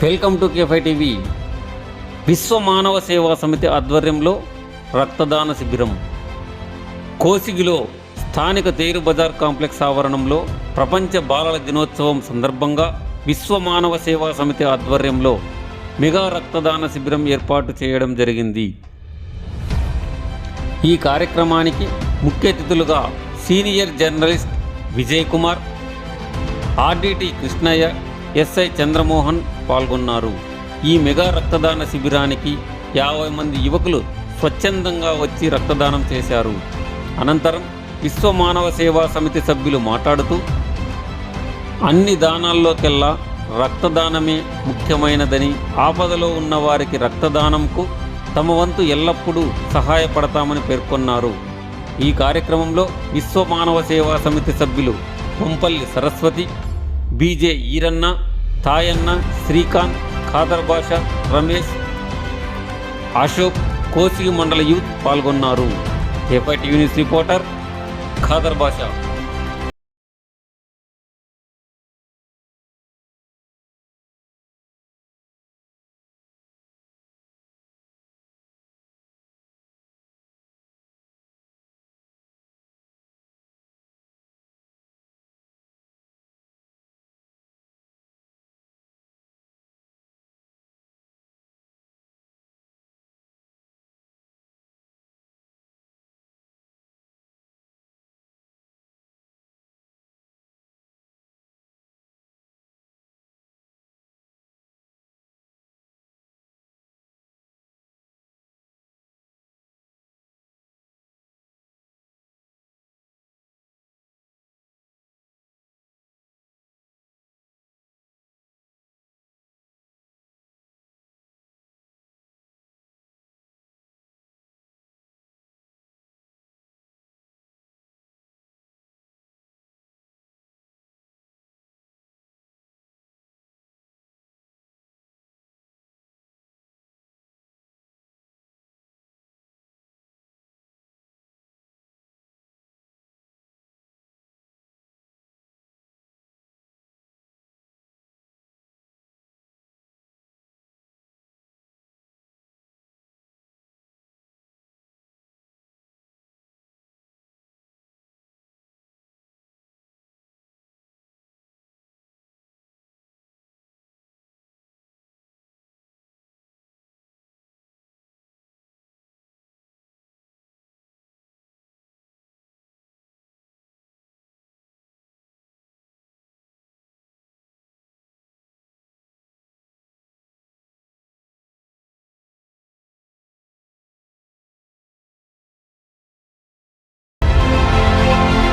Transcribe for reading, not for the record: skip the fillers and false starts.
Welcome to కేఫై TV. విశ్వ మానవ సేవా సమితి ఆధ్వర్యంలో రక్తదాన శిబిరం. కోసిగిలో స్థానిక తేరు బజార్ కాంప్లెక్స్ ఆవరణంలో ప్రపంచ బాలల దినోత్సవం సందర్భంగా విశ్వ మానవ సేవా సమితి ఆధ్వర్యంలో మెగా రక్తదాన శిబిరం ఏర్పాటు చేయడం జరిగింది. ఈ కార్యక్రమానికి ముఖ్య అతిథులుగా senior journalist Vijay Kumar, RDT Krishnaiah, SI Chandramohan పాల్గొన్నారు. ఈ మెగా రక్తదాన శిబిరానికి 50 మంది యువకులు స్వచ్ఛందంగా వచ్చి రక్తదానం చేశారు. అనంతరం విశ్వ మానవ సేవా సమితి సభ్యులు మాట్లాడుతూ, అన్ని దానాల్లోకెల్లా రక్తదానమే ముఖ్యమైనదని, ఆపదలో ఉన్న వారికి రక్తదానంకు తమ వంతు ఎల్లప్పుడూ సహాయపడతామని పేర్కొన్నారు. ఈ కార్యక్రమంలో విశ్వ మానవ సేవా సమితి సభ్యులు కొంపల్లి సరస్వతి, బీజే ఈరన్న, తాయన్న, శ్రీకాంత్, ఖాదర్ బాషా, రమేష్, అశోక్, కోసిగి మండల యూత్ పాల్గొన్నారు. కేఫై టీవీ న్యూస్ రిపోర్టర్ ఖాదర్ బాషా.